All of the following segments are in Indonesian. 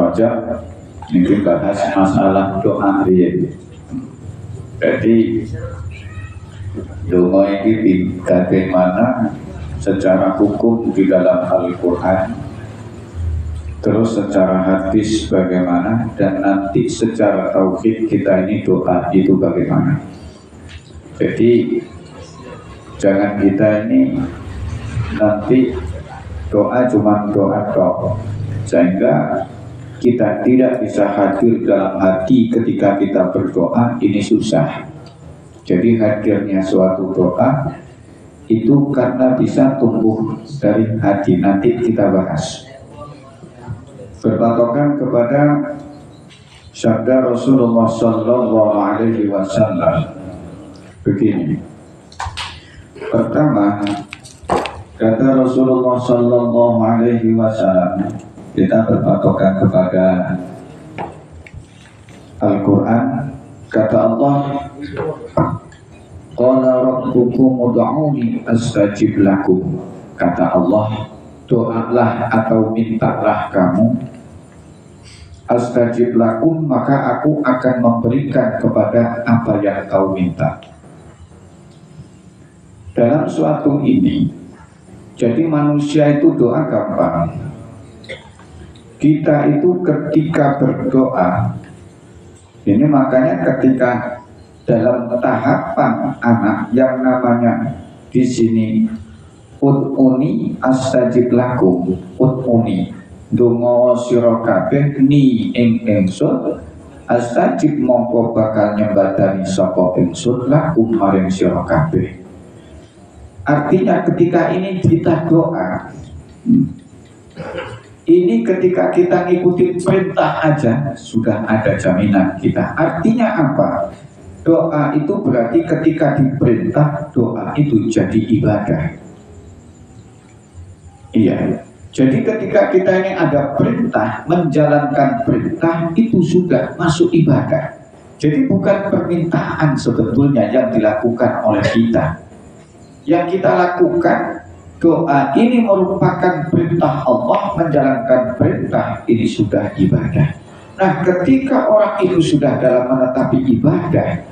Rajab ini bahas masalah doa riyen. Jadi doa ini bagaimana secara hukum di dalam Al-Quran, terus secara hadis bagaimana, dan nanti secara tauhid kita ini doa itu bagaimana. Jadi jangan kita ini nanti doa cuma doa sehingga kita tidak bisa hadir dalam hati ketika kita berdoa, ini susah. Jadi hadirnya suatu doa itu karena bisa tumbuh dari hati, nanti kita bahas. Berpatokan kepada sabda Rasulullah Sallallahu Alaihi Wasallam begini. Pertama, kata Rasulullah Sallallahu Alaihi Wasallam, kita berpatokan kepada Al-Quran. Kata Allah, qala rabbukum ud'uni astajib lakum. Kata Allah, doalah atau mintalah kamu, astajib lakum, maka aku akan memberikan kepada apa yang kau minta. Dalam suatu ini, jadi manusia itu doa gampang. Kita itu ketika berdoa, ini makanya ketika dalam tahapan anak yang namanya di sini ud'uni astajib lakum, ud'uni donga sira kabeh ni ing ingsun, astajib mongko bakal nyembadani sapa ingsun lakum maring sira kabeh. Artinya ketika ini kita doa, ini ketika kita ngikutin perintah aja sudah ada jaminan kita. Artinya apa? Doa itu berarti ketika diperintah, doa itu jadi ibadah. Iya. Jadi ketika kita ini ada perintah, menjalankan perintah, itu sudah masuk ibadah. Jadi bukan permintaan sebetulnya yang dilakukan oleh kita. Yang kita lakukan, doa ini merupakan perintah Allah, menjalankan perintah ini sudah ibadah. Nah, ketika orang itu sudah dalam menetapi ibadah,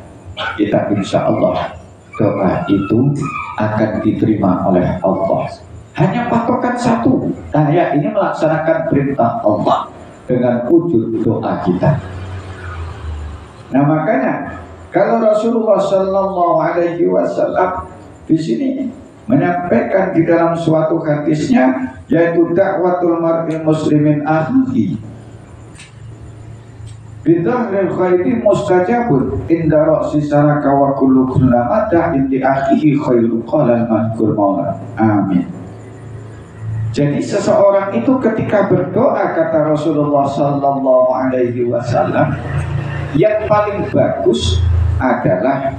kita insya Allah doa itu akan diterima oleh Allah. Hanya patokan satu, saya ini melaksanakan perintah Allah dengan wujud doa kita. Nah makanya kalau Rasulullah Sallallahu Alaihi Wasallam di sini menyampaikan di dalam suatu hadisnya, yaitu dakwatul mar'i muslimin akhi bidhahril khaibi mustajabun inda ra'si saraka wa kullu kullama da'in li akhihi khairu qala al-madhkur maula. Amin. Jadi seseorang itu ketika berdoa, kata Rasulullah Sallallahu Alaihi Wasallam, yang paling bagus adalah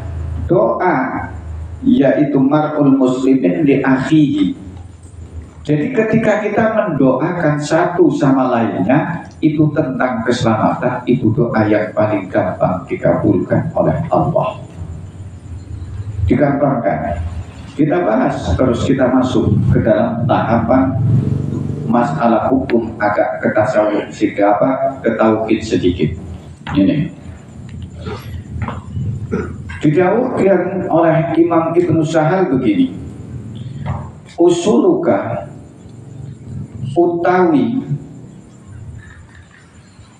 doa, yaitu mar'ul muslimin li akhihi. Jadi ketika kita mendoakan satu sama lainnya, itu tentang keselamatan, itu doa yang paling gampang dikabulkan oleh Allah. Digampangkan. Kita bahas, terus kita masuk ke dalam tahapan masalah hukum agak ke tasawuf, sehingga apa? Ke tauhid sedikit. Ini dijawabkan oleh Imam Ibnu Sahal begini, usuluka utawi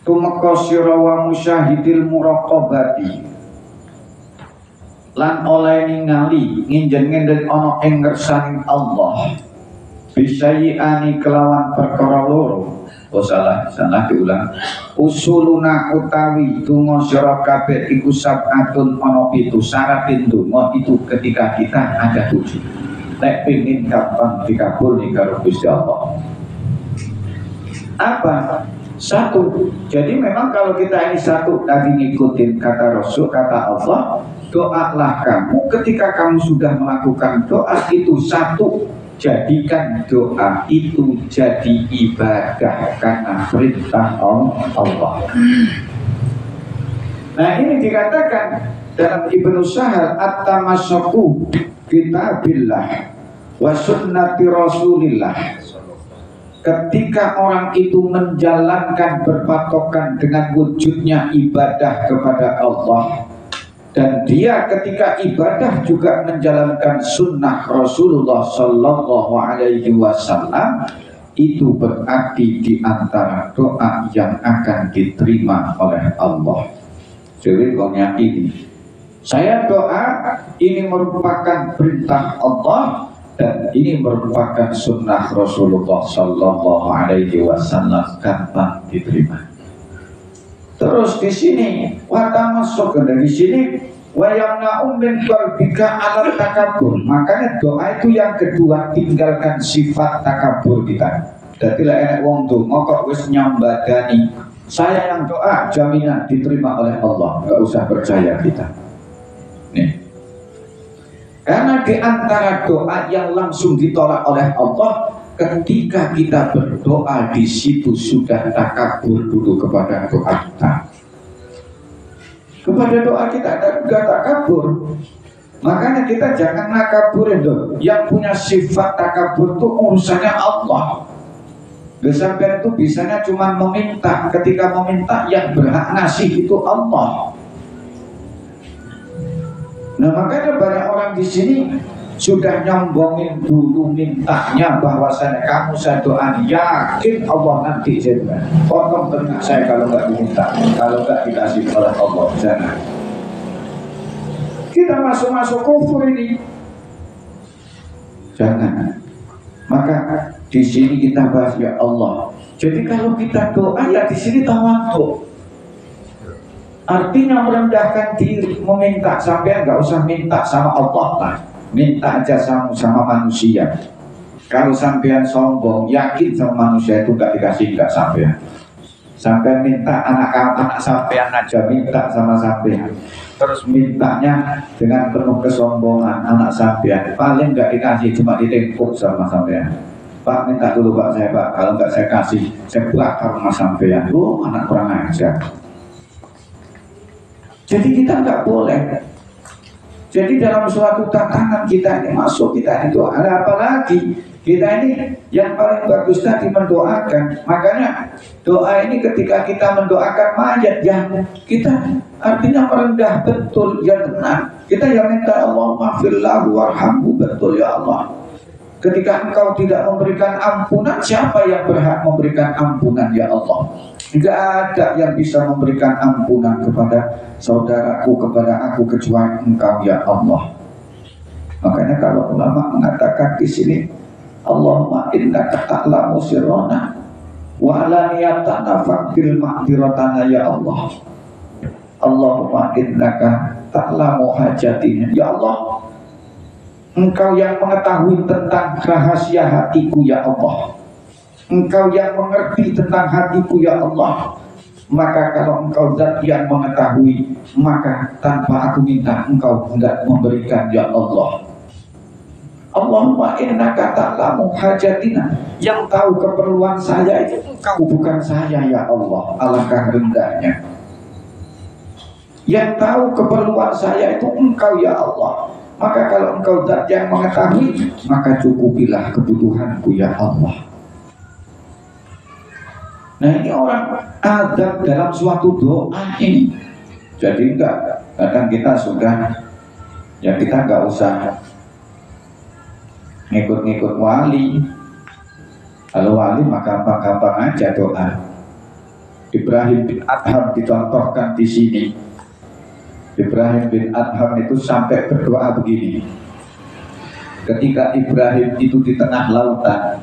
tumeka sira wa musyahidil muraqabati lan oleh ningali nginjen-nginjen ana ing ngersaning Allah bisayiani kelawan perkara loro. Oh salah diulang. Usuluna utawi donga sira kabeh iku sab'atun ana 7. Syarat donga itu ketika kita ada 7. Nek pengin gampang dikabulni karo Gusti Allah. Apa? 1. Jadi memang kalau kita ini 1 tadi ngikutin kata Rasul, kata Allah, doalah kamu ketika kamu sudah melakukan doa itu 1. Jadikan doa itu jadi ibadah karena perintah Allah. Nah ini dikatakan dalam Ibnu Sahal, at-tamassaku kitabillah wa sunnati rasulillah ketika orang itu menjalankan berpatokan dengan wujudnya ibadah kepada Allah, dan dia ketika ibadah juga menjalankan sunnah Rasulullah Sallallahu Alaihi Wasallam, itu berarti di antara doa yang akan diterima oleh Allah. Jadi pokoknya ini, saya doa ini merupakan perintah Allah dan ini merupakan sunnah Rasulullah Sallallahu Alaihi Wasallam, gampang diterima. Terus di sini watamasuk, dari sini wayamna'um min qalbika ala takabur. Makanya doa itu yang kedua, tinggalkan sifat takabur kita. Jadi lah enak wong tuh ngokok wis nyambadani, saya yang doa jaminan diterima oleh Allah, nggak usah percaya kita. Nih. Karena di antara doa yang langsung ditolak oleh Allah, ketika kita berdoa di situ sudah takabur dulu kepada doa kita. Kepada doa kita enggak takabur. Makanya kita jangan nakaburin dong. Yang punya sifat takabur itu urusannya Allah. Sampai itu bisanya cuma meminta. Ketika meminta yang berhak ngasih itu Allah. Nah makanya banyak orang di sini sudah nyombongin dulu mintanya, bahwasanya kamu saya doa yakin Allah nanti saya potong telinga saya kalau nggak diminta, kalau nggak dikasih oleh Allah. Jangan. Kita masuk kufur ini. Jangan. Maka di sini kita bahas ya Allah. Jadi kalau kita doa ya di sini tawadhu. Artinya merendahkan diri, meminta. Sampai nggak usah minta sama Allah lah, minta aja sama manusia. Kalau sampean sombong, yakin sama manusia itu nggak dikasih, nggak sampean. Sampean minta anak sampean aja minta sama sampean, terus mintanya dengan penuh kesombongan, anak sampean paling nggak dikasih, cuma ditempuk sama sampean. Pak minta dulu Pak saya Pak, kalau nggak saya kasih, saya bakar rumah sampean. Oh anak kurang ajar. Jadi kita nggak boleh. Jadi dalam suatu tatanan kita ini masuk, kita itu ada apa lagi? Kita ini yang paling bagus tadi mendoakan. Makanya doa ini ketika kita mendoakan mayat ya kita artinya merendah betul ya benar. Kita yang minta Allahumma firlahu warhamhu, betul ya Allah. Ketika engkau tidak memberikan ampunan, siapa yang berhak memberikan ampunan ya Allah? Tidak ada yang bisa memberikan ampunan kepada saudaraku, kepada aku kecuali engkau ya Allah. Makanya kalau ulama mengatakan di sini, Allahumma innaka ta'lamu sirrana wa alaniyatana faqbil ma'diratana ya Allah. Allahumma innaka ta'lamu hajatina ya Allah. Engkau yang mengetahui tentang rahasia hatiku ya Allah. Engkau yang mengerti tentang hatiku ya Allah. Maka kalau engkau zat yang mengetahui, maka tanpa aku minta engkau tidak memberikan ya Allah. Allahumma innaka ta'lamu hajatina. Yang tahu keperluan saya itu engkau, bukan saya ya Allah. Alangkah rendahnya. Yang tahu keperluan saya itu engkau ya Allah. Maka kalau engkau zat yang mengetahui, maka cukupilah kebutuhanku ya Allah. Nah ini orang adab dalam suatu doa ini. Jadi enggak, kadang kita sudah, ya kita enggak usah ngikut-ngikut wali. Kalau wali maka gampang-gampang aja doa. Ibrahim bin Adham dicontohkan di sini. Ibrahim bin Adham itu sampai berdoa begini. Ketika Ibrahim itu di tengah lautan,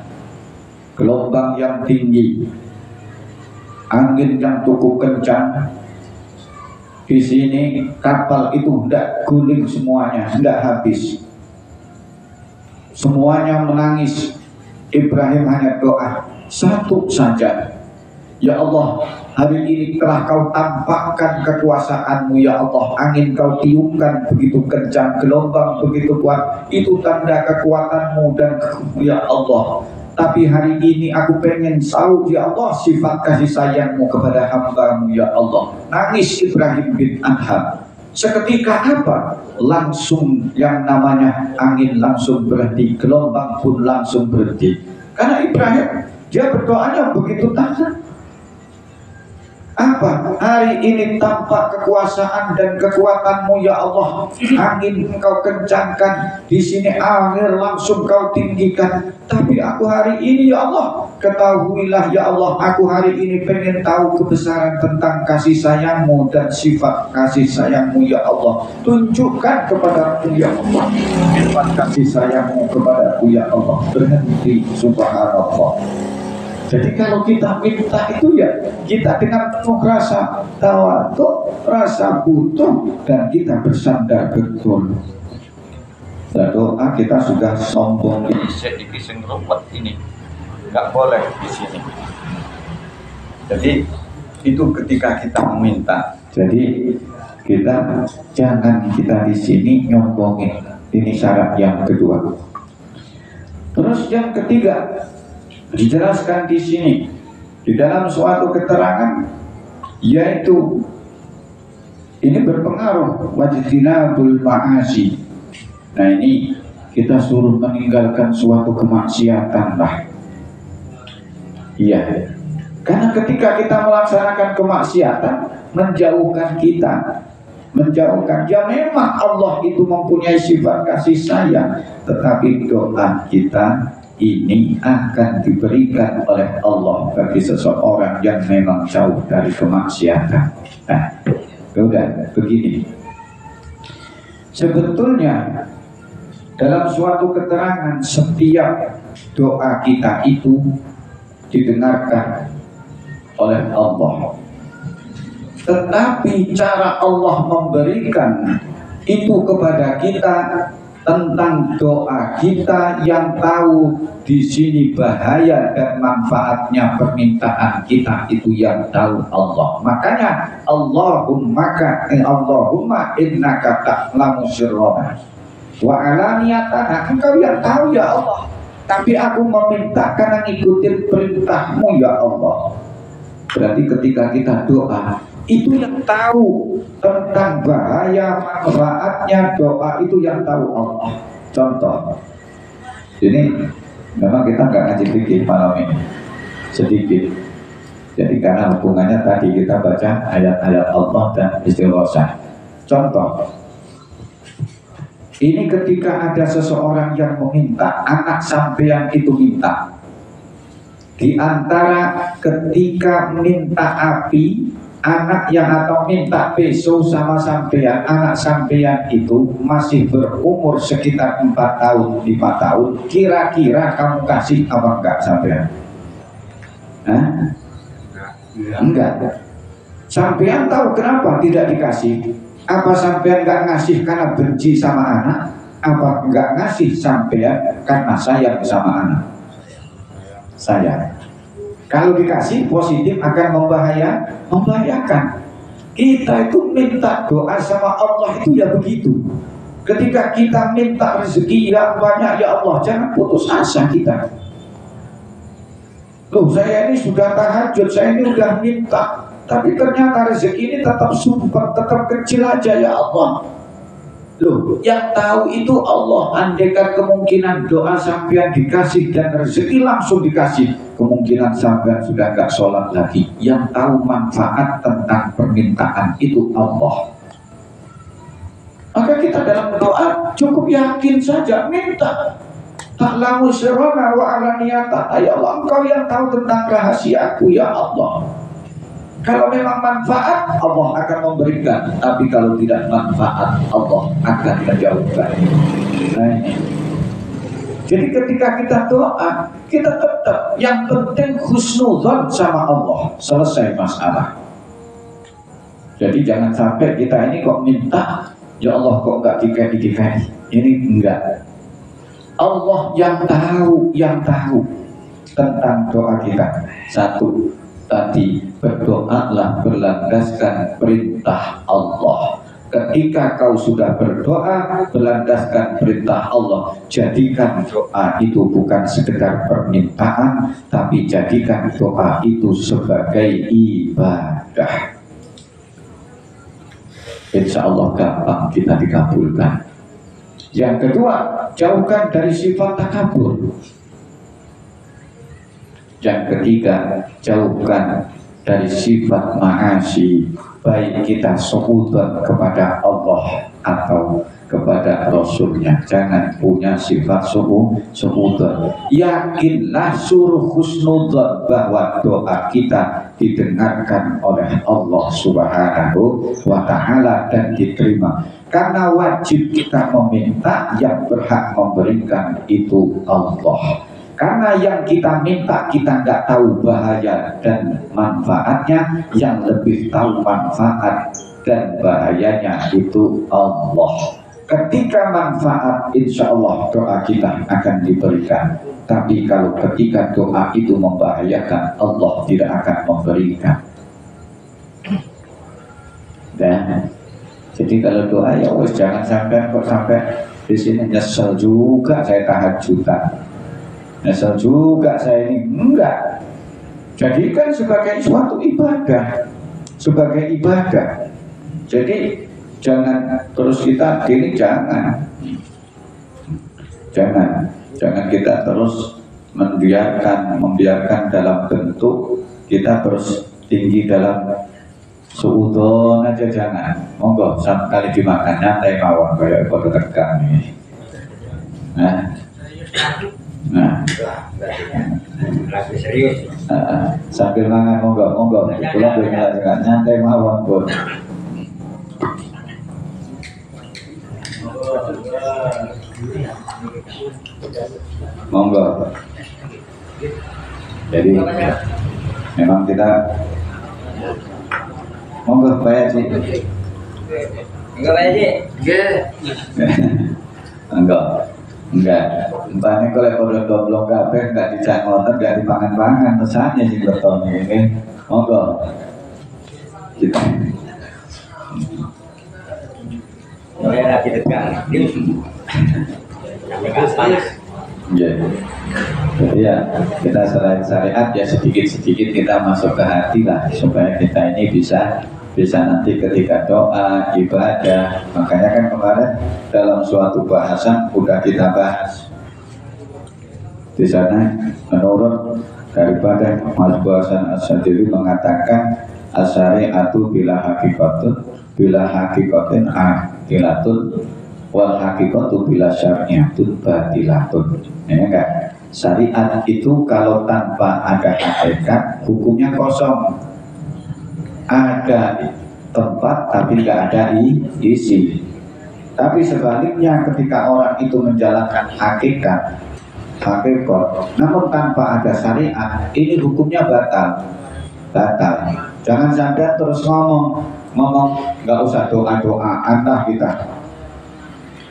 gelombang yang tinggi, angin yang cukup kencang, di sini kapal itu hendak guling semuanya, hendak habis. Semuanya menangis. Ibrahim hanya doa satu saja. Ya Allah, hari ini telah kau tampakkan kekuasaanmu ya Allah. Angin kau tiupkan begitu kencang, gelombang begitu kuat. Itu tanda kekuatanmu dan ya Allah. Tapi hari ini aku pengen tahu ya Allah sifat kasih sayangmu kepada hambamu ya Allah. Nangis Ibrahim bin Adham. Seketika apa? Langsung yang namanya angin langsung berhenti, gelombang pun langsung berhenti. Karena Ibrahim Dia berdoanya begitu tajam. Apa? Hari ini tampak kekuasaan dan kekuatanmu ya Allah. Angin engkau kencangkan, di sini air langsung kau tinggikan. Tapi aku hari ini ya Allah, ketahuilah ya Allah, aku hari ini pengen tahu kebesaran tentang kasih sayangmu dan sifat kasih sayangmu ya Allah. Tunjukkan kepadaku ya Allah sifat kasih sayangmu kepadaku ya Allah. Berhenti subhanallah. Jadi kalau kita minta itu ya kita dengan penuh rasa tawadhu, rasa butuh, dan kita bersandar betul. Doa kita sudah sombong di kisah rumput ini, nggak boleh di sini. Jadi itu ketika kita meminta. Jadi kita jangan kita di sini nyombongin. Ini syarat yang kedua. Terus yang ketiga, dijelaskan di sini di dalam suatu keterangan, yaitu ini berpengaruh wajtinabul ma'asi. Nah ini kita suruh meninggalkan suatu kemaksiatan lah. Iya, karena ketika kita melaksanakan kemaksiatan menjauhkan kita, menjauhkan. Ya memang Allah itu mempunyai sifat kasih sayang, tetapi doa kita ini akan diberikan oleh Allah bagi seseorang yang memang jauh dari kemaksiatan. Nah, udah begini. Sebetulnya dalam suatu keterangan setiap doa kita itu didengarkan oleh Allah. Tetapi cara Allah memberikan itu kepada kita tentang doa kita, yang tahu di sini bahaya dan manfaatnya permintaan kita itu yang tahu Allah. Makanya Allahumma innaka ta'lamu sirrana wa alaniyatana. Engkau yang tahu ya Allah, tapi aku meminta karena ngikutin perintahmu ya Allah. Berarti ketika kita doa itu yang tahu tentang bahaya manfaatnya doa itu yang tahu Allah. Contoh, ini memang kita nggak ngaji fikih malam ini sedikit. Jadi karena hubungannya tadi kita baca ayat-ayat Allah dan istighotsah. Contoh, ini ketika ada seseorang yang meminta, anak sampean itu minta. Di antara ketika minta api, anak yang atau minta peso sama sampean, anak sampean itu masih berumur sekitar 4 tahun, 5 tahun, kira-kira kamu kasih apa enggak sampean? Hah? Enggak. Sampean tahu kenapa tidak dikasih? Apa sampean enggak ngasih karena benci sama anak? Apa enggak ngasih sampean karena sayang sama anak? Sayang. Kalau dikasih positif akan membahayakan. Kita itu minta doa sama Allah itu ya begitu. Ketika kita minta rezeki yang banyak ya Allah, jangan putus asa kita. Loh, saya ini sudah tahajud, saya ini sudah minta, tapi ternyata rezeki ini tetap super, tetap kecil aja ya Allah. Loh, yang tahu itu Allah. Andaikan kemungkinan doa sampean dikasih dan rezeki langsung dikasih, kemungkinan sampean sudah nggak sholat lagi. Yang tahu manfaat tentang permintaan itu Allah. Maka kita dalam doa cukup yakin saja, minta. Ta'lamu sirrana wa alaniyata. Ya Allah, Engkau yang tahu tentang rahasiaku ya Allah. Kalau memang manfaat, Allah akan memberikan. Tapi kalau tidak manfaat, Allah akan menjauhkan. Nah, jadi ketika kita doa, kita tetap yang penting husnudzon sama Allah. Selesai masalah. Jadi jangan sampai kita ini kok minta, ya Allah kok nggak dikasih. Ini enggak. Allah yang tahu tentang doa kita. Satu, tadi berdoalah berlandaskan perintah Allah. Ketika kau sudah berdoa berlandaskan perintah Allah, jadikan doa itu bukan sekedar permintaan, tapi jadikan doa itu sebagai ibadah. Insya Allah gampang kita dikabulkan. Yang kedua, jauhkan dari sifat takabur. Yang ketiga, jauhkan dari sifat ma'asi, baik kita suudzon kepada Allah atau kepada Rasulnya. Jangan punya sifat suudzon. Yakinlah, suruh husnudzon bahwa doa kita didengarkan oleh Allah Subhanahu wa Ta'ala dan diterima. Karena wajib kita meminta, yang berhak memberikan itu Allah. Karena yang kita minta kita nggak tahu bahaya dan manfaatnya, yang lebih tahu manfaat dan bahayanya itu Allah. Ketika manfaat, insya Allah doa kita akan diberikan. Tapi kalau ketika doa itu membahayakan, Allah tidak akan memberikan. Dan jadi kalau doa ya wes, jangan sampai kok sampai di sini nyesel juga saya tahajudan, nyesel juga saya ini. Enggak. Jadikan sebagai suatu ibadah, sebagai ibadah. Jadi jangan terus kita gini, jangan kita terus membiarkan dalam bentuk kita terus tinggi dalam suudzon aja, jangan. Monggo sekali dimakan nyantai mawon kayak pada tekan ini. Nah, serius. Sambil mangan monggo pulang dengan nyantai mawon pun. Monggo. Jadi memang kita monggo bayar sih. Enggak bayar sih. Enggak. Entahnya kalau pada goblok kabeh enggak dicak ngoten, enggak dipangan-pangan, rasanya sih betul ini. Monggo. Kita lagi tekan. Jadi ya kita selain syariat ya sedikit-sedikit kita masuk ke hati lah, supaya kita ini bisa nanti ketika doa, ibadah. Makanya kan kemarin dalam suatu bahasan udah kita bahas di sana, menurut daripada Mas Bahasan As-Sadili mengatakan asyariatu bila hakikatin akilatun wal hakikatu bila syariatun batilatun. Ya enggak? Syariat itu kalau tanpa ada hakikat hukumnya kosong. Ada tempat tapi enggak ada isi. Tapi sebaliknya ketika orang itu menjalankan hakikat namun tanpa ada syariat, ini hukumnya batal. Jangan sampai terus ngomong nggak usah doa antah kita.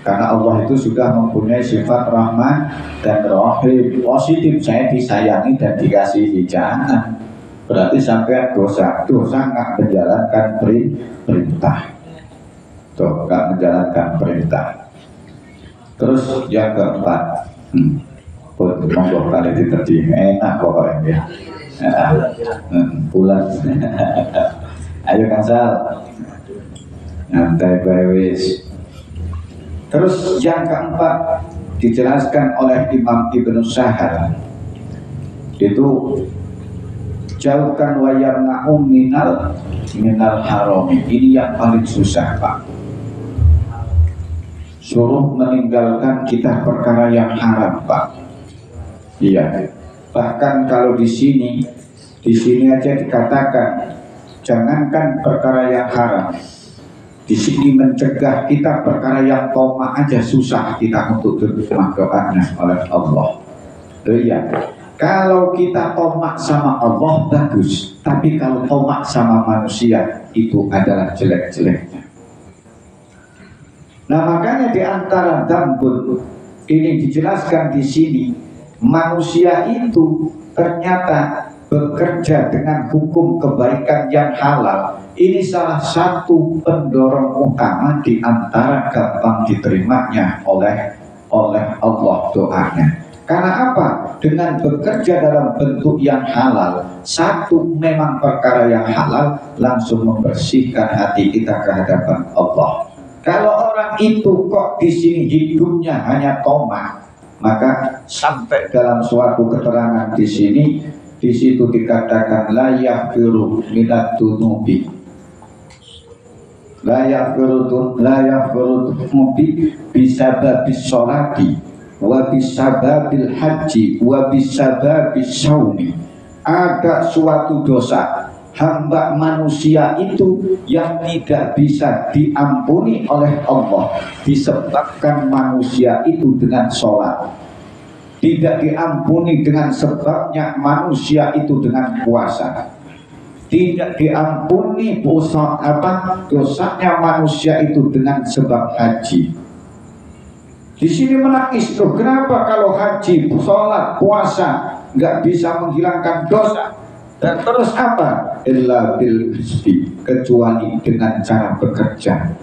Karena Allah itu sudah mempunyai sifat Rahman dan Rahim, positif, saya disayangi dan dikasihi. Jangan berarti sampai dosa nggak menjalankan perintah. Nggak menjalankan perintah. Terus yang keempat, monggo kali diterjih, enak pokoknya ya. Pulang. Ayo Kang Sal, nyantai wis. Terus yang keempat dijelaskan oleh Imam Ibnu Sahal, itu jauhkan wayarna'u minal harami. Ini yang paling susah Pak. Suruh meninggalkan kita perkara yang haram Pak. Iya. Bahkan kalau di sini aja dikatakan jangankan perkara yang haram. Di sini mencegah kita perkara yang tomak aja susah kita untuk diterima doanya oleh Allah. Iya. Kalau kita tomak sama Allah bagus, tapi kalau tomak sama manusia itu adalah jelek-jeleknya. Nah makanya di antara dzambun ini dijelaskan di sini, manusia itu ternyata bekerja dengan hukum kebaikan yang halal. Ini salah satu pendorong utama di antara gampang diterimanya oleh Allah doanya. Karena apa? Dengan bekerja dalam bentuk yang halal, satu memang perkara yang halal langsung membersihkan hati kita ke hadapan Allah. Kalau orang itu kok di sini hidupnya hanya tomak, maka sampai dalam suatu keterangan di sini Di situ dikatakan la yaghfiru minad dunubi, la yaghfiru dunubi bisababis sholati wa bisababil haji wa bisababis saumi. Ada suatu dosa hamba manusia itu yang tidak bisa diampuni oleh Allah disebabkan manusia itu dengan sholat, tidak diampuni dengan sebabnya manusia itu dengan puasa, tidak diampuni dosanya manusia itu dengan sebab haji. Di sini menangis tuh, kenapa kalau haji, sholat, puasa nggak bisa menghilangkan dosa? Dan terus apa? Illa bil hisbi, kecuali dengan cara bekerja.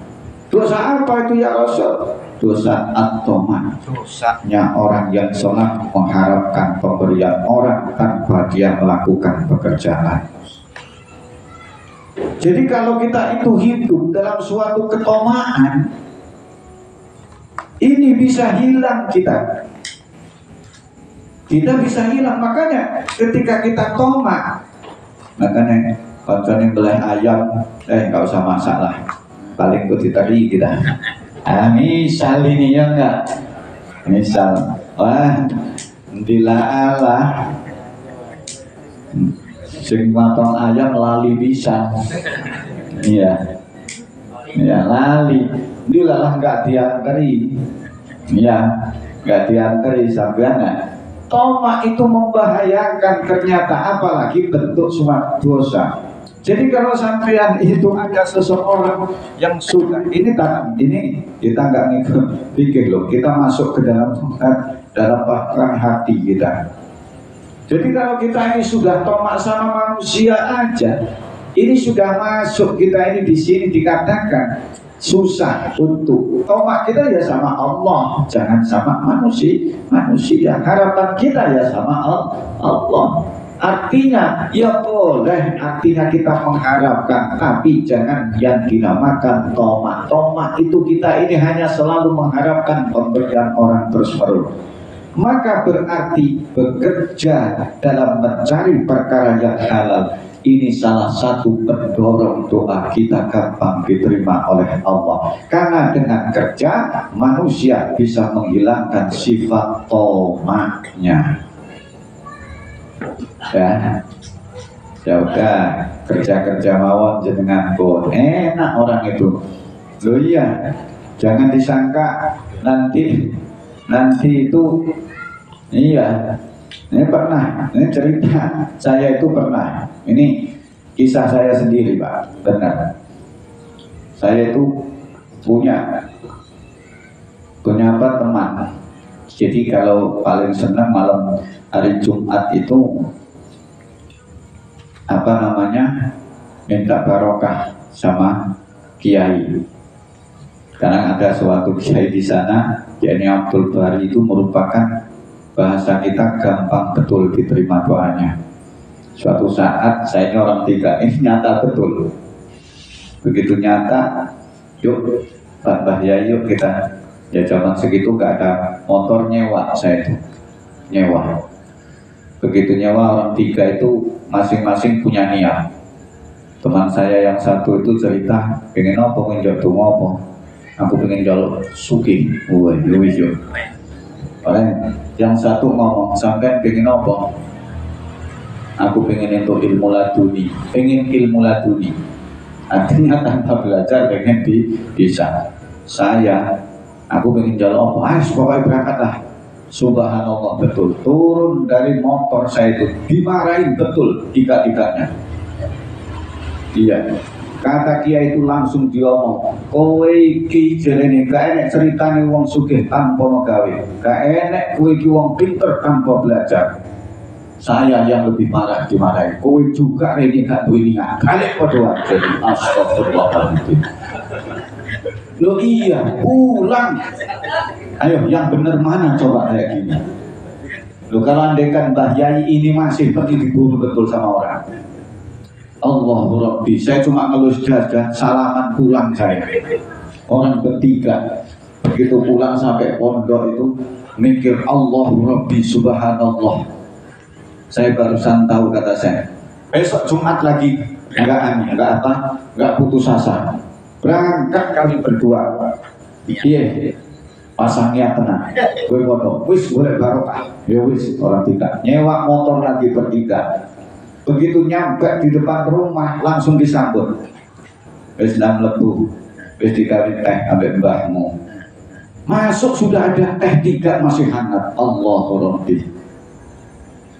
Dosa apa itu ya Rasul? Dosa at-taman, dosanya orang yang sholat mengharapkan pemberian orang tanpa dia melakukan pekerjaan. Jadi kalau kita itu hidup dalam suatu ketomaan, ini bisa hilang kita bisa hilang. Makanya ketika kita tomak, makanya koncone belah ayam, nggak usah masak lah, paling ikut ditari kita. Misal ini ya enggak, misal wah dilalah sing matong ayam lali bisa, iya lali, dilalah nggak diantari, iya nggak diantari sampean. Tomak itu membahayakan ternyata, apalagi bentuk suatu dosa. Jadi kalau sampean itu ada seseorang yang sudah ini kita nggak ngikut pikir loh, kita masuk ke dalam bahkan hati kita. Jadi kalau kita ini sudah tomak sama manusia aja, ini sudah masuk kita ini. Di sini dikatakan susah untuk tomak kita ya sama Allah, jangan sama manusia. Harapan kita ya sama Allah. Artinya ya boleh, artinya kita mengharapkan, tapi jangan yang dinamakan tomak. Tomak itu kita ini hanya selalu mengharapkan pemberian orang terus-menerus. Maka berarti bekerja dalam mencari perkara yang halal ini salah satu pendorong doa kita gampang diterima oleh Allah. Karena dengan kerja manusia bisa menghilangkan sifat tomaknya. Ya udah, kerja mawon jenengan pun enak orang itu. Loh iya, jangan disangka nanti itu. Iya, ini pernah, ini cerita saya itu pernah. Ini kisah saya sendiri Pak, benar. Saya itu punya apa teman. Jadi kalau paling senang malam hari Jumat itu minta barokah sama kiai. Karena ada suatu kiai di sana, yakni Abdul Bari, itu merupakan bahasa kita gampang betul diterima doanya. Suatu saat saya ini orang tiga, ini nyata betul. Begitu nyata, yuk Pak Bahya, yuk kita. Ya zaman segitu nggak ada motor, nyewa saya itu, nyewa. Begitu nyewa orang tiga itu masing-masing punya niat. Teman saya yang satu itu cerita, pengen apa, pengen jatuh apa? Aku pengen jalur suki, yuk. Yang satu ngomong, sampai pengen apa? Aku pengen itu ilmu laduni, pengen ilmu laduni. Artinya tanpa belajar pengen bisa. Aku pengen jalan apa? Pokoknya berangkatlah. Subhanallah, betul. Turun dari motor saya itu dimarahin betul tiga-tiganya. Iya. Kata kiai itu langsung diomong, kowe iki jerene gak enek ceritane wong sugih tanpa megawe, gak enek kowe iki wong pinter tanpa belajar. Saya yang lebih marah dimarahin, kowe juga rene gak duwe niat. Kalik padha wae. Astagfirullahaladzim. Loh iya, pulang. Ayo yang bener mana coba kayak gini. Loh kalau andekan Mbah Yai ini masih pergi dibunuh betul sama orang. Allahu Rabbi, saya cuma ngelus dada, salaman pulang saya. Orang ketiga, begitu pulang sampai pondok itu mikir Allahu Rabbi subhanallah. Saya barusan tahu, kata saya. Besok Jumat lagi, enggak putus asa. Berangkat kami berdua. Iya, pasangnya tenang. Gue foto, wis boleh barokah. Ya wis, orang tiga. Nyewa motor lagi bertiga. Begitu nyampe di depan rumah langsung disambut. Wis ndang mlebu, wis dikawin teh ambek mbahmu. Masuk sudah ada teh 3 masih hangat. Allahu Rabbi.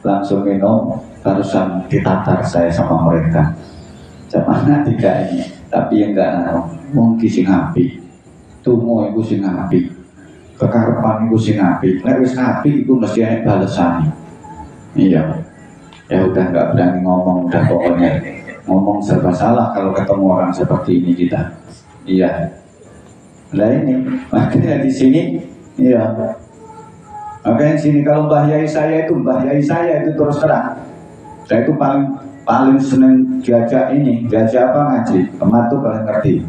Langsung minum, barusan ditatar saya sama mereka. Mana 3 ini? Tapi yang enggak mungkin sing api. Tumo iku sing api. Kekarepan iku sing api. Nek wis api iku mesti ana balesane. Iya. Ya udah nggak berani ngomong, udah pokoknya ngomong serba salah kalau ketemu orang seperti ini kita. Iya. Nah ini makanya di sini, iya. Makanya di sini kalau Mbah Yai saya itu terus terang. Saya itu paling seneng diajak apa ngaji. Emak tuh paling ngerti.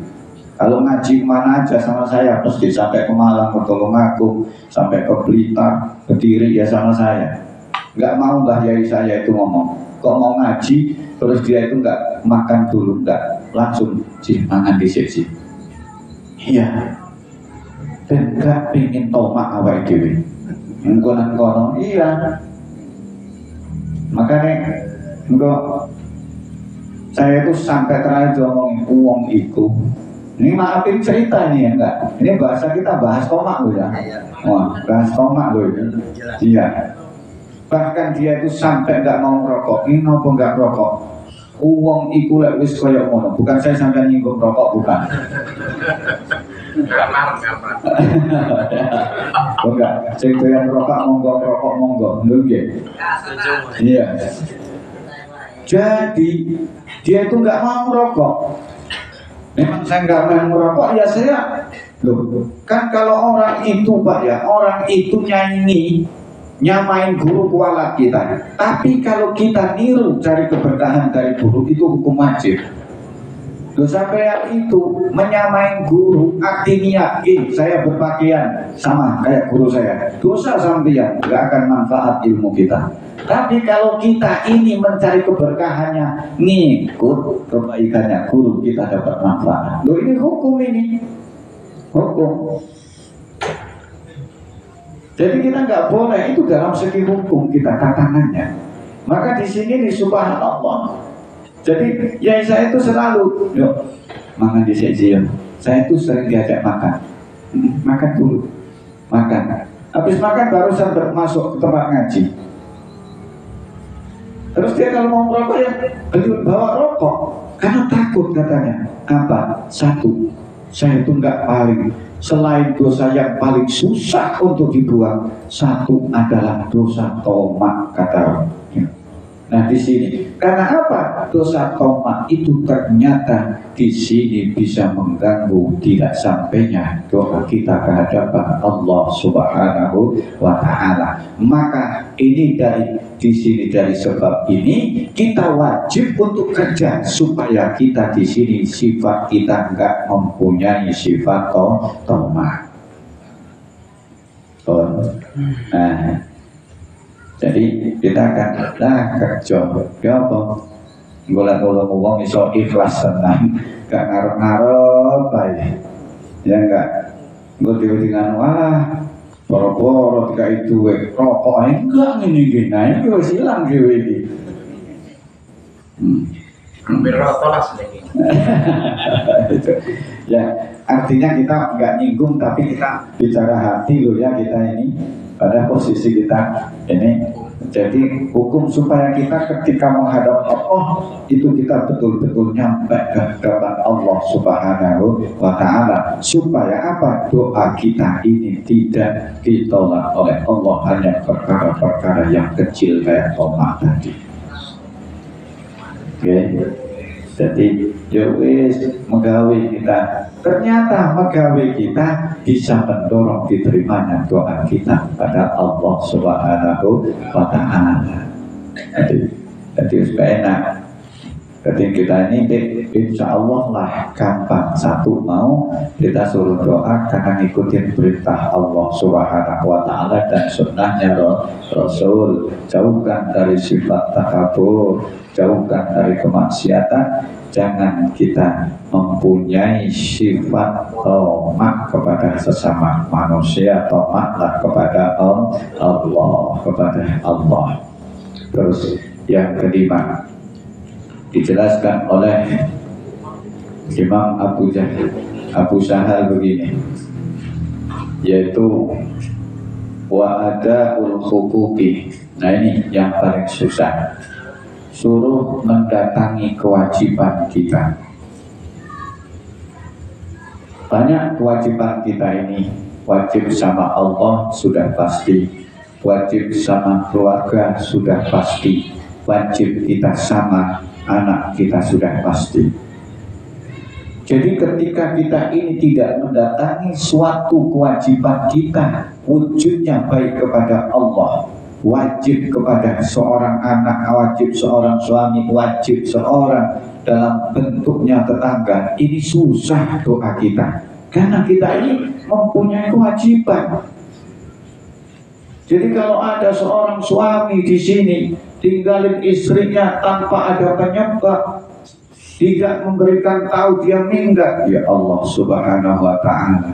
Kalau ngaji kemana aja sama saya, pasti sampai ke Malang, ke Tulungagung, sampai ke Blitar, ke Kediri ya sama saya. Nggak mau Mbah Yai saya itu ngomong, kok mau ngaji terus dia itu nggak makan dulu, nggak langsung mangan di sini. Iya, dan nggak pengen tomak awal dewi, engkau iya. Makanya saya itu sampai terakhir ngomongin uang itu. Ini maafin cerita ini ya enggak? Ini bahasa kita bahas tomak loh ya. Wah, bahas tomak loh ya. Iya. Bahkan dia itu sampai nggak mau merokok. Ini nopo nggak rokok? Uang iku lek wis koyo ngono. Bukan saya sampai nyinggung rokok, bukan. Enggak. Sing doyan rokok monggo. Nggih. Iya. Jadi dia itu nggak mau merokok. Memang saya nggak mau merokok ya saya. Loh, kan kalau orang itu Pak ya, orang itu nyanyi nyamain guru kualat kita. Tapi kalau kita niru cari keberkahan dari guru itu hukum wajib. Dosa sampai itu menyamain guru artinya saya berpakaian sama kayak guru saya. Dosa sampeyan nggak akan manfaat ilmu kita. Tapi kalau kita ini mencari keberkahannya, ngikut kebaikannya guru, kita dapat manfaat. Loh ini hukum ini. Hukum. Jadi kita nggak boleh, itu dalam segi hukum kita tantangannya. Maka di sini di subhanallah. Jadi ya saya itu selalu, yuk makan di sini. Saya itu sering diajak makan. Makan dulu, makan. Habis makan barusan masuk ke tempat ngaji. Terus dia kalau mau merokok ya beliau bawa rokok karena takut katanya. Apa? Satu, saya itu nggak paling. Selain dosa yang paling susah untuk dibuang, satu adalah dosa tomak, kata orang. Nah di sini, karena apa? Dosa tomak itu ternyata di sini bisa mengganggu tidak sampainya doa kita kehadapan Allah Subhanahu wa Ta'ala. Maka ini di sini dari sebab ini kita wajib untuk kerja supaya kita di sini sifat kita enggak mempunyai sifat tomak. Nah, jadi kita akan kerja, ya apa? Golek-golek wong iso ikhlas tenang, gak ngarep-ngarep bae. Ya enggak. Nggo dengan wah, poro-poro dikai duwe rokok enggak ngene-ngene. Nah, iki wis ilang dhewe iki. Hampir rokok lah sedikit. Ya, artinya kita enggak nyinggung tapi kita bicara hati loh ya kita ini. Pada posisi kita ini, jadi hukum supaya kita ketika menghadap Allah itu kita betul-betul nyampe ke hadapan Allah Subhanahu wa Ta'ala, supaya apa? Doa kita ini tidak ditolak oleh Allah hanya perkara-perkara yang kecil kayak tomat tadi. Oke. Jadi wis megawe kita, ternyata megawe kita bisa mendorong diterimanya doa kita pada Allah Subhanahu wa Ta'ala. Jadi supaya enak. Jadi kita ini insya Allah lah gampang. Satu, mau kita suruh doa karena ngikutin perintah Allah Subhanahu wa Ta'ala dan sunnahnya Rasul. Jauhkan dari sifat takabur, jauhkan dari kemaksiatan. Jangan kita mempunyai sifat tomak kepada sesama manusia, tomaklah kepada Allah, kepada Allah. Terus yang kelima dijelaskan oleh Imam Abu Sahal begini, yaitu wa adaul huquqi. Nah ini yang paling susah, suruh mendatangi kewajiban kita. Banyak kewajiban kita ini, wajib sama Allah sudah pasti, wajib sama keluarga sudah pasti, wajib kita sama anak kita sudah pasti. Jadi ketika kita ini tidak mendatangi suatu kewajiban kita, wujudnya baik kepada Allah, wajib kepada seorang anak, wajib seorang suami, wajib seorang dalam bentuknya tetangga, ini susah doa kita. Karena kita ini mempunyai kewajiban. Jadi kalau ada seorang suami di sini tinggalin istrinya tanpa ada penyebab, tidak memberikan tahu dia minggat, ya Allah Subhanahu wa Ta'ala,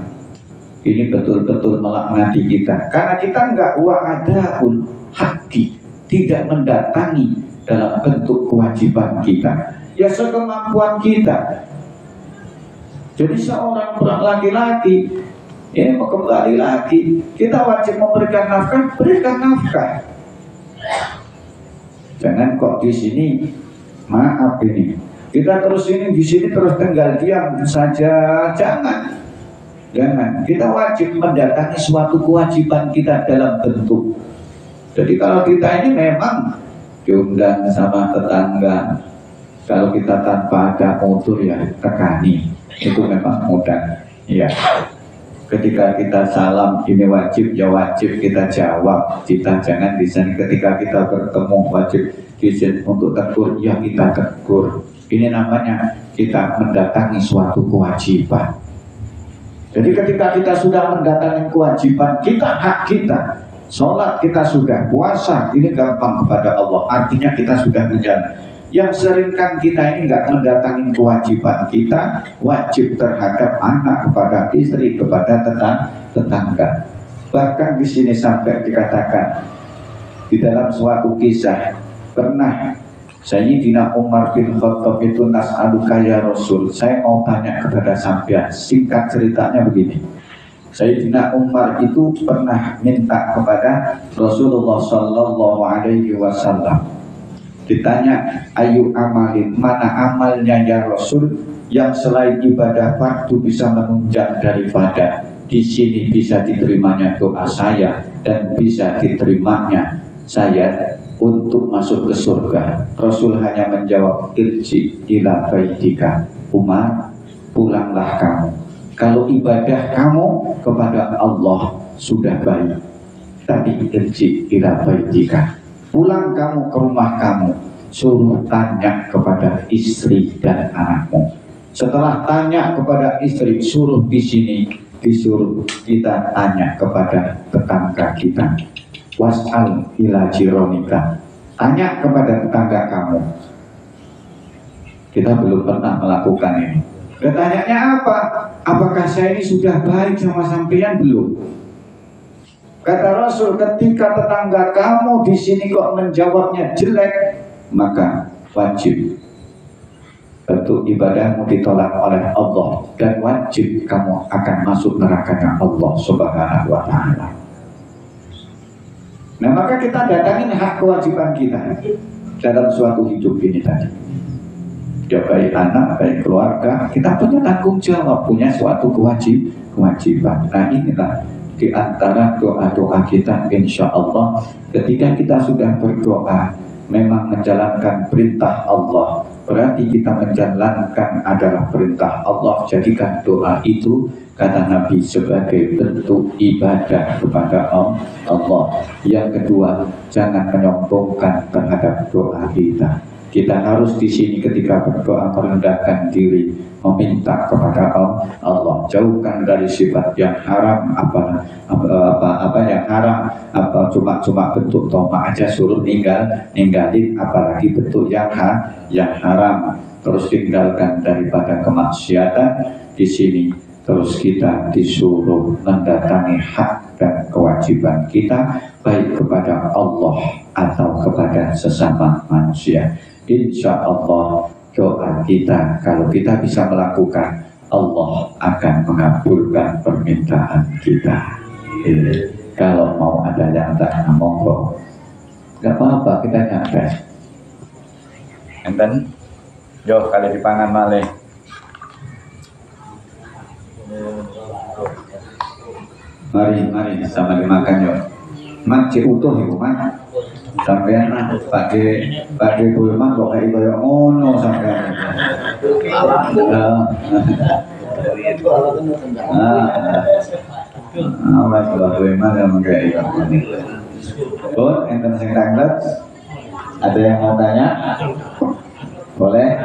ini betul-betul melaknati kita. Karena kita enggak wa'adaul haqqi, tidak mendatangi dalam bentuk kewajiban kita, ya sekemampuan kita. Jadi seorang laki-laki ini mau kembali lagi, kita wajib memberikan nafkah, berikan nafkah. Jangan kok di sini, maaf ini, kita terus ini di sini terus tinggal diam saja, jangan. Kita wajib mendatangi suatu kewajiban kita dalam bentuk. Jadi kalau kita ini memang diundang sama tetangga, kalau kita tanpa ada motor ya tekani, itu memang mudah. Ya. Ketika kita salam ini wajib, ya wajib kita jawab. Kita jangan di sini ketika kita bertemu wajib izin untuk tegur, ya kita tegur. Ini namanya kita mendatangi suatu kewajiban. Jadi ketika kita sudah mendatangi kewajiban kita, hak kita, sholat kita sudah, puasa ini gampang kepada Allah, artinya kita sudah menjalankan. Yang seringkan kita ini nggak mendatangi kewajiban kita, wajib terhadap anak, kepada istri, kepada tetangga. Bahkan di sini sampai dikatakan di dalam suatu kisah, pernah Sayyidina Umar bin Khattab itu nas'aluka ya Rasul, saya mau tanya kepada sampean. Singkat ceritanya begini, Sayyidina Umar itu pernah minta kepada Rasulullah Sallallahu Alaihi Wasallam, ditanya, ayu amalin, mana amalnya ya Rasul yang selain ibadah fardu bisa menunjang daripada di sini bisa diterimanya doa saya dan bisa diterimanya saya untuk masuk ke surga. Rasul hanya menjawab, irji ila baitika, Umar, pulanglah kamu. Kalau ibadah kamu kepada Allah sudah baik, tapi irji ila baitika, pulang kamu ke rumah kamu, suruh tanya kepada istri dan anakmu. Setelah tanya kepada istri, suruh di sini, disuruh kita tanya kepada tetangga kita. Was'al ila jironika, tanya kepada tetangga kamu. Kita belum pernah melakukan ini. Bertanyanya apa? Apakah saya ini sudah baik sama sampean belum? Kata Rasul, ketika tetangga kamu di sini kok menjawabnya jelek, maka wajib bentuk ibadahmu ditolak oleh Allah dan wajib kamu akan masuk nerakanya Allah Subhanahu wa Ta'ala. Nah maka kita datangin hak kewajiban kita dalam suatu hidup ini tadi. Ya baik anak, baik keluarga, kita punya tanggung jawab, punya suatu kewajiban. Nah inilah di antara doa-doa kita, insya Allah ketika kita sudah berdoa memang menjalankan perintah Allah, berarti kita menjalankan adalah perintah Allah. Jadikan doa itu, kata Nabi, sebagai bentuk ibadah kepada Allah. Yang kedua, jangan menyombongkan terhadap doa kita. Kita harus di sini ketika berdoa merendahkan diri, meminta kepada Allah, jauhkan dari sifat yang haram, apa yang haram, cuma bentuk toma aja suruh ninggalin, apalagi bentuk yang haram. Terus tinggalkan daripada kemaksiatan di sini. Terus kita disuruh mendatangi hak dan kewajiban kita, baik kepada Allah atau kepada sesama manusia. Insya Allah doa kita, kalau kita bisa melakukan, Allah akan mengabulkan permintaan kita. Kalau mau ada yang tak monggo, gak apa-apa, kita nyantai. Enten, yo kali dipangan malih. Mari sama dimakan yo. Cik utuh ibu mak. Sampean pakai bulma kok kayak koyo ngono sampean. Awas kalau bulma yang kayak itu. Bon, enten sing tanglet. Ada yang mau tanya? Boleh?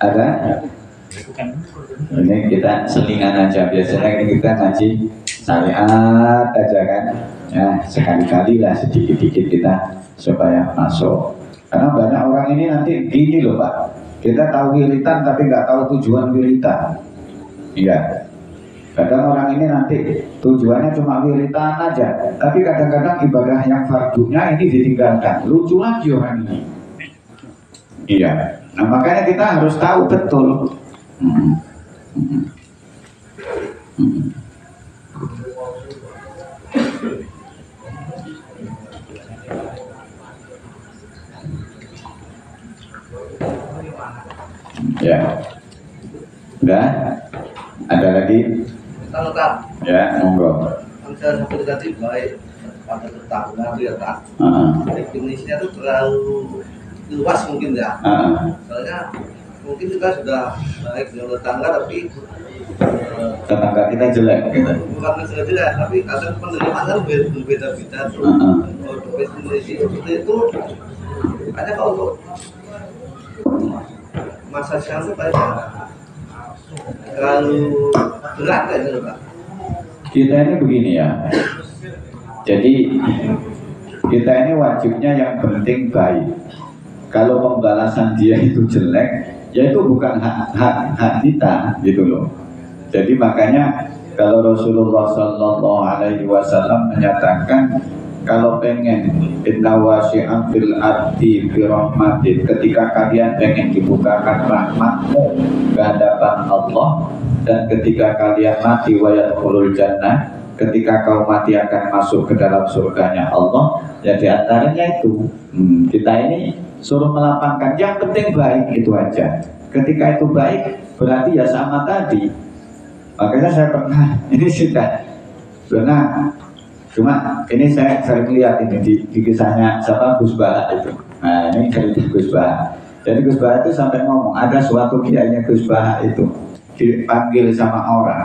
Ada? Ini kita selingan aja, biasanya ini kita ngaji syariat aja kan. Ya, sekali-kali lah sedikit-sedikit kita supaya masuk. Karena banyak orang ini nanti gini loh Pak, kita tahu wiritan tapi nggak tahu tujuan wiritan. Iya. Kadang orang ini nanti tujuannya cuma wiritan aja, tapi kadang-kadang ibadah yang fardunya ini ditinggalkan. Lucu lagi orang ini. Iya. Nah makanya kita harus tahu betul. Ya. Udah? Ada lagi? Ya, monggo. Saya seperti tadi baik pada tetangga ya tak. Definisinya itu terlalu luas mungkin ya. Soalnya mungkin kita sudah baik dengan tetangga tapi tetangga kita jelek gitu. Bukan masalah jelek, tapi kadang penerimaan berbeda-beda tuh. Definisi seperti itu hanya kalau untuk masa siang itu kayaknya terlalu berat kayaknya Pak. Kita ini begini ya. Jadi kita ini wajibnya yang penting baik. Kalau pembalasan dia itu jelek, ya itu bukan hak kita gitu loh. Jadi makanya kalau Rasulullah Sallallahu Alaihi Wasallam menyatakan kalau pengen inna wasi'an fil ardi bi rahmatin, ketika kalian pengen dibukakan rahmatmu ke hadapan Allah, dan ketika kalian mati wa yadkhulul jannah, ketika kau mati akan masuk ke dalam surganya Allah, ya diantaranya itu kita ini suruh melapangkan yang penting baik itu aja. Ketika itu baik berarti ya sama tadi. Makanya saya pernah ini sudah benar. Cuma ini saya sering lihat ini di kisahnya siapa Gus Baha itu. Nah ini cerita Gus Baha. Jadi Gus Baha itu sampai ngomong ada suatu kiainya Gus Baha itu dipanggil sama orang.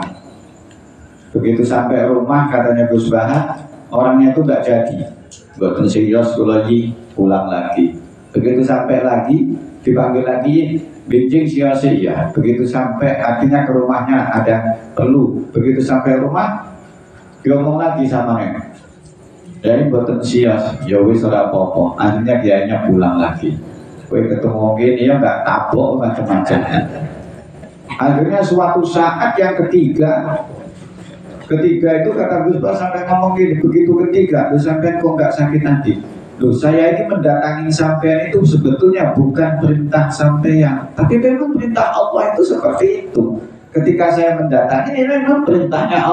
Begitu sampai rumah katanya Gus Baha, orangnya itu nggak jadi. Buatan serius lagi pulang lagi. Begitu sampai lagi dipanggil lagi binjing sia-sia. Ya. Begitu sampai artinya ke rumahnya ada perlu. Begitu sampai rumah diomong lagi sama mereka. Jadi buatan sias, ya wis ora apa-apa. Akhirnya dianya pulang lagi. Kowe ketemu gini ya nggak tabok macam-macam. Akhirnya suatu saat yang ketiga itu kata Gus Bas sampai ngomong gini, begitu ketiga, lu sampai kok nggak sakit hati? Loh saya ini mendatangi sampean itu sebetulnya bukan perintah sampean, tapi memang perintah Allah itu seperti itu. Ketika saya mendatangi ini memang perintahnya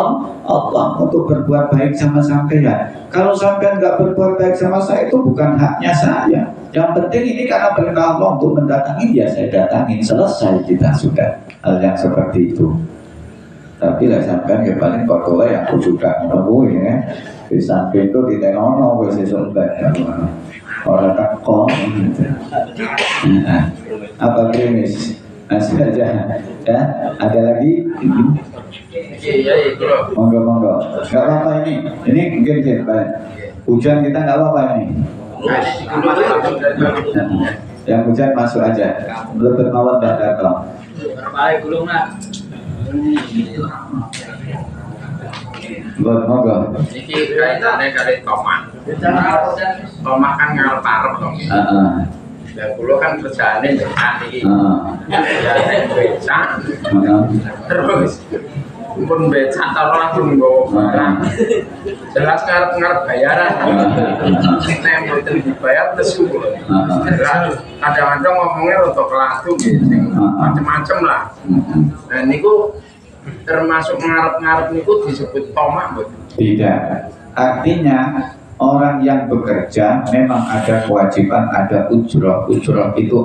Allah untuk berbuat baik sama sampean. Kalau sampean nggak berbuat baik sama saya itu bukan haknya saya. Yang penting ini karena perintah Allah untuk mendatangi, ya saya datangin, selesai kita sudah hal yang seperti itu. Tapi lah sampean ya paling kodoa yang aku juga menunggu ya. Di samping itu kita ngono wes esok orang teko. Apa krimis? Masih aja ya. Ada lagi? Iya itu loh. Monggo. Nggak apa-apa ini. Ini mungkin Pak. Hujan kita nggak apa-apa ini. Yang hujan masuk aja. Lebet mawon Mbak Datang. Baik gulung nak. Monggo. Iki kaitannya kali tomat. Tomat kan ngal parep dong. Ya kulo kan kerjaane becak iki. Ya becak. Terus pun becak tau langsung nggowo barang. Jelas ngarep bayaran. Nek mboten dibayar lesu kulo. Kadang-kadang ngomongnya rada kelatu gitu, macem-macem lah. Nah niku termasuk ngarep-ngarep niku disebut tomak bu? Tidak. Artinya orang yang bekerja memang ada kewajiban, ada ujroh. Ujroh itu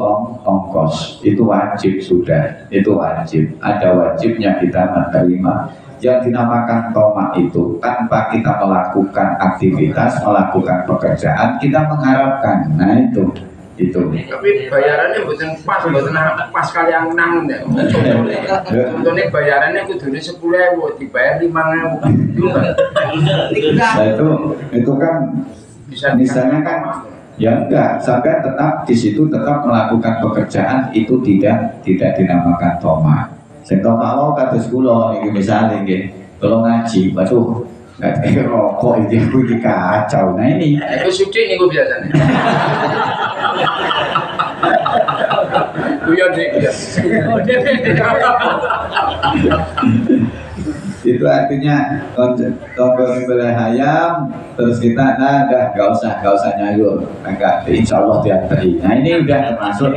ongkos, itu wajib sudah, itu wajib. Ada wajibnya kita menerima. Yang dinamakan tomak itu tanpa kita melakukan aktivitas, melakukan pekerjaan, kita mengharapkan. Nah itu. Tapi bayarannya bukan pas kalian nang ya. Contohnya bayarannya kudune 10.000 dibayar 5.000. Nah itu kan bisa misalnya kan ya enggak, sampai tetap di situ tetap melakukan pekerjaan itu tidak dinamakan tomak. Sing tomak wae kados kula niki misale nggih, kalau ngaji, waduh nggak rokok itu kacau. Nah ini itu suci nih gue biasanya. Iya deh. Itu artinya tonggo beli ayam terus kita nggak usah nyayur, enggak, insya Allah diantri. Nah ini udah termasuk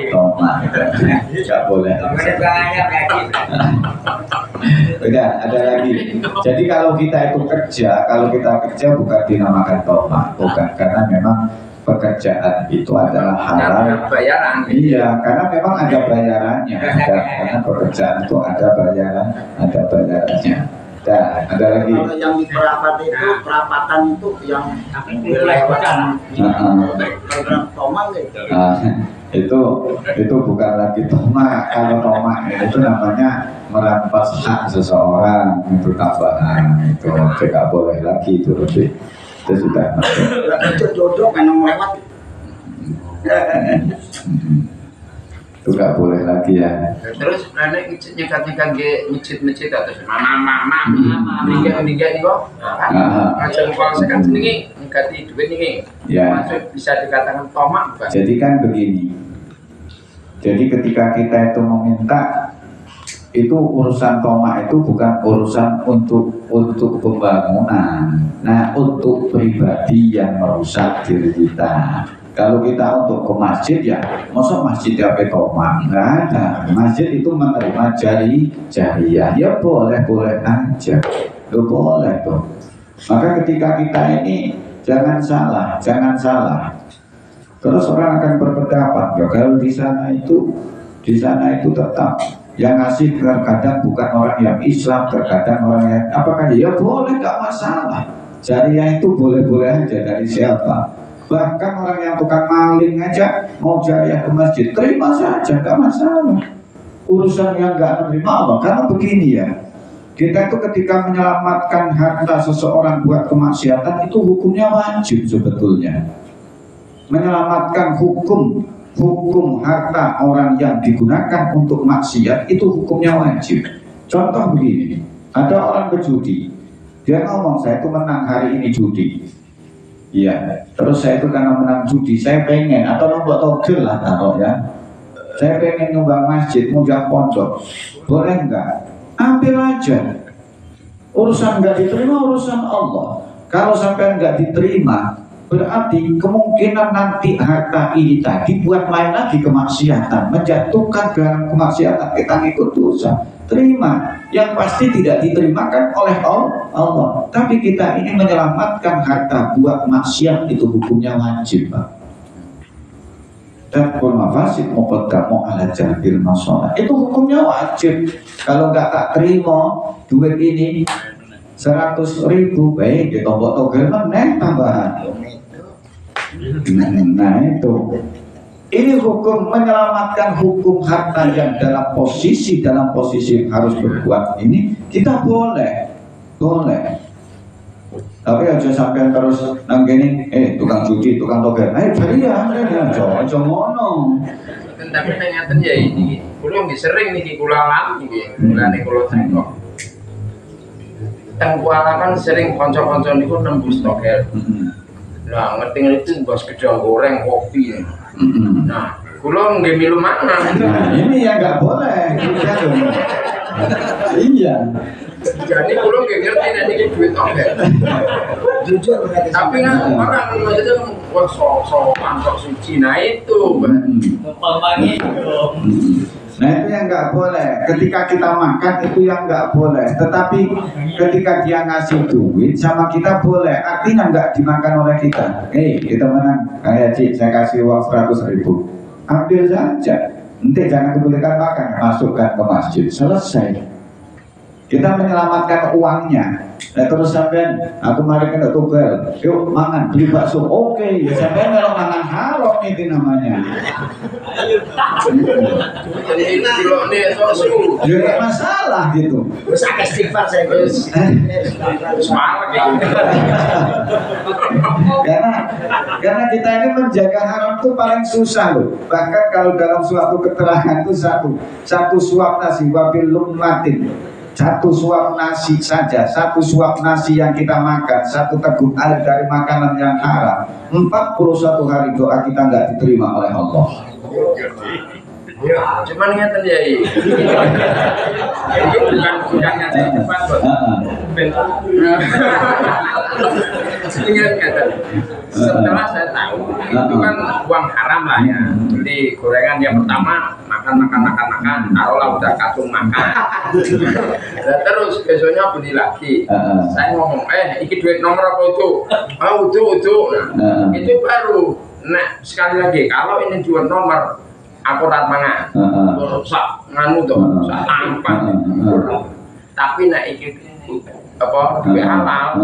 tomak, nggak boleh. Udah ada lagi. Jadi kalau kita kerja bukan dinamakan tomak, bukan, karena memang pekerjaan itu adalah halal. Bayaran. Iya, karena memang ada bayarannya. Karena pekerjaan itu ada bayarannya. Dan ada lagi. Kalau yang di perapatan itu yang dilewatkan program tomak gitu. Itu bukan lagi tomak. Kalau tomak itu namanya merampas hak seseorang, itu tambahan, itu tidak boleh lagi itu lebih. Itu sudah masuk. Jodoh kan lewat. Itu nggak boleh lagi ya. Terus nenek nyekat-nyekat ke masjid-masjid atau mama meninggal nih kok. Macam kalau sekarang ini nyekati duit nih. Ya. Masuk bisa dikatakan tomak bukan? Jadi kan begini. Jadi ketika kita itu meminta, itu urusan tomak itu bukan urusan untuk pembangunan. Nah, untuk pribadi yang merusak diri kita. Kalau kita untuk ke masjid ya, masa masjid apa tomak? Nggak ada. Masjid itu menerima jariyah. Ya boleh aja. Boleh tuh. Maka ketika kita ini jangan salah. Terus orang akan berpendapat, ya kalau di sana itu tetap yang ngasih terkadang bukan orang yang Islam, terkadang orang yang apakah ya boleh, nggak masalah. Jariah itu boleh-boleh aja dari siapa. Bahkan orang yang tukang maling aja mau jariah ke masjid, terima saja, nggak masalah. Urusan yang nggak menerima apa? Karena begini ya, kita itu ketika menyelamatkan harta seseorang buat kemaksiatan itu hukumnya wajib sebetulnya. Menyelamatkan hukum harta orang yang digunakan untuk maksiat itu hukumnya wajib. Contoh begini, ada orang berjudi, dia ngomong saya itu menang hari ini judi. Iya, terus saya itu karena menang judi, saya pengen atau nombok togel lah taruh ya. Saya pengen nyumbang masjid, nyumbang pondok, boleh enggak? Ambil aja. Urusan enggak diterima urusan Allah. Kalau sampai enggak diterima, berarti kemungkinan nanti harta ini tadi buat main lagi kemaksiatan, menjatuhkan dalam kemaksiatan, kita ngikut dosa. Terima, yang pasti tidak diterimakan oleh Allah. Tapi kita ini menyelamatkan harta buat maksiat itu hukumnya wajib, Pak. Tabul mafasid muqaddamu ala jalbil masalah. Itu hukumnya wajib. Kalau nggak tak terima duit ini 100.000, baik ditombok togel meneh tambahan. Nah itu Ini hukum menyelamatkan hukum harta yang dalam posisi harus berbuat ini kita boleh. Tapi aja sampai terus nanggini, tukang judi, tukang toger, cari ya, aja ngono. Tapi ternyata ya ini, kulo sering nih kulo alami nih, mulane kulo tengok. Tengkuala kan sering konco-konco niku nembus toger. Nah, ngerti bos gedang goreng kopi. Nah, kulo nggak milu mana. Nah, ini yang nggak boleh. Iya. Jadi kulo nggak ngerti nanti duit toger. Jujur berarti. Tapi kan orang aja wah sok suci, nah itu. Nah itu yang nggak boleh. Ketika kita makan itu yang nggak boleh. Tetapi ketika dia ngasih duit sama kita boleh. Artinya nggak dimakan oleh kita. Kita menang. Kayak Cik, saya kasih uang 100.000. Ambil saja. Nanti jangan dibelikan makan. Masukkan ke masjid. Selesai. Kita menyelamatkan uangnya. Nah terus sampean, aku mari kena tugel. Yuk mangan, beli bakso. Oke, ya sampean kalau mangan haram itu namanya. Jadi ini kilo nih sosu. Ya nggak masalah gitu. Terus agak istighfar saya terus. Karena kita ini menjaga haram itu paling susah loh. Bahkan kalau dalam suatu keterangan itu satu suap nasi wabil lumatin. Satu suap nasi saja, satu suap nasi yang kita makan, satu teguk air dari makanan yang haram, 41 hari doa kita nggak diterima oleh Allah. Ya, cuman ngeten ya ini bukan ngeten cepat kok. Setelah saya tahu itu kan uang haram lah ya. Beli gorengan yang pertama makan, taruhlah udah kacung makan. Dan terus besoknya beli lagi. Saya ngomong, iki duit nomor apa itu? Utuh. Nah, itu baru. Nah, sekali lagi kalau ini jual nomor akurat mangan, sak nganu tuh, sak tampan. Tapi nak iki apa duit halal.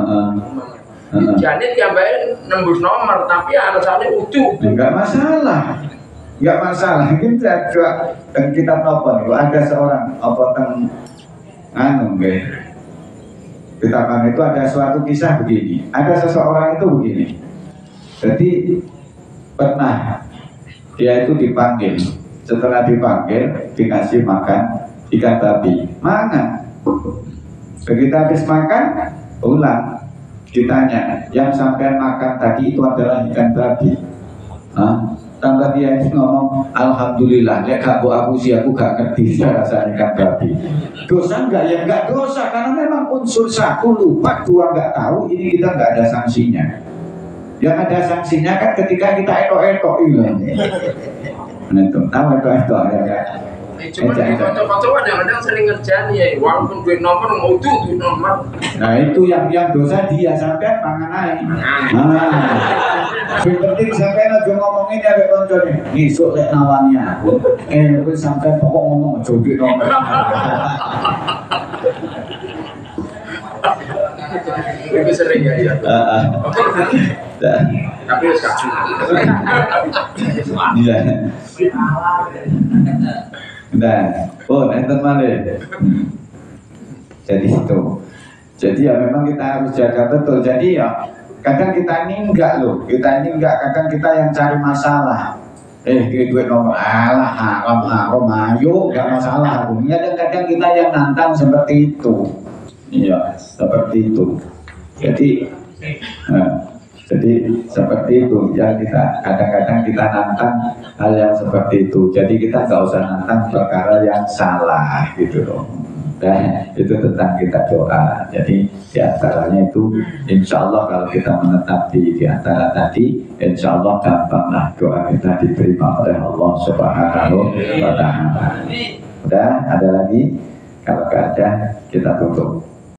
Jadi tiap-tiap nembus nomor, tapi alasannya utuh. Enggak masalah. Kita dan kita nopon, ada seorang apa kita kan itu ada suatu kisah begini. Ada seseorang itu begini. Jadi pernah dia itu dipanggil. Setelah dipanggil, dikasih makan ikan babi. Mana? Begitu habis makan, pulang. Ditanya, yang sampai makan tadi itu adalah ikan babi. Tambah dia itu ngomong, alhamdulillah, ya aku gak ngerti rasa ikan babi. Dosa enggak? Ya enggak dosa, karena memang unsur satu lupa, dua enggak tahu, ini kita enggak ada sanksinya. Yang ada sanksinya kan ketika kita etok-etok hilang. Nah itu, tahu etok-etok ya. Cuma di foto-foto kadang-kadang sering ngerjain ya, walaupun duit nomor mau duit nomor. Nah itu yang dosa dia sampai mangan aja. Yang penting sampai aja ngomongin ya kayak konconya. Ngisuk lek nawannya aku. Wis sampai pokok ngomong aja duit nomor. Itu sering ya. Tapi harus kacung. Iya. Nah, enten malih. Jadi itu. Jadi ya memang kita harus jaga betul. Jadi ya kadang kita ini enggak loh. Kadang kita yang cari masalah. Duit nomor haram ayo enggak masalah. Kadang kita yang nantang seperti itu. Iya, seperti itu. Jadi seperti itu ya, kita kadang-kadang kita nantang hal yang seperti itu. Jadi kita nggak usah nantang perkara yang salah gitu loh. Nah, itu tentang kita doa. Jadi diantaranya itu, insya Allah kalau kita menetap di antara tadi, insya Allah gampanglah doa kita diterima oleh Allah Subhanahu wa Ta'ala. Udah, ada lagi? Kalau nggak ada, kita tutup.